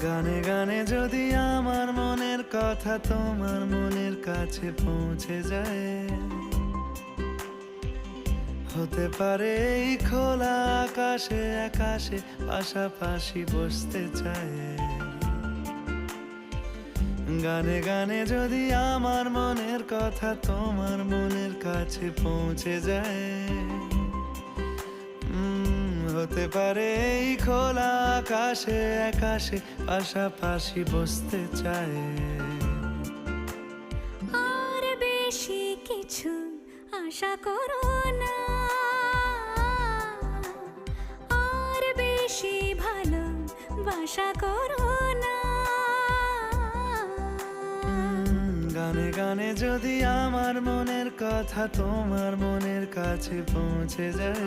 গানে গানে যদি আমার মনের কথা তোমার মনের কাছে পৌঁছে যায়, হতে পারে এই খোলা আকাশে আকাশে পাশাপাশি বসতে চায়। গানে গানে যদি আমার মনের কথা তোমার মনের কাছে পৌঁছে যায়, হতে পারে এই খোলা আকাশে আকাশে পাশাপাশি বসতে চায়। আর বেশি কিছু আশা করো না, আর বেশি ভালোবাসা করো না। গানে গানে যদি আমার মনের কথা তোমার মনের কাছে পৌঁছে যায়,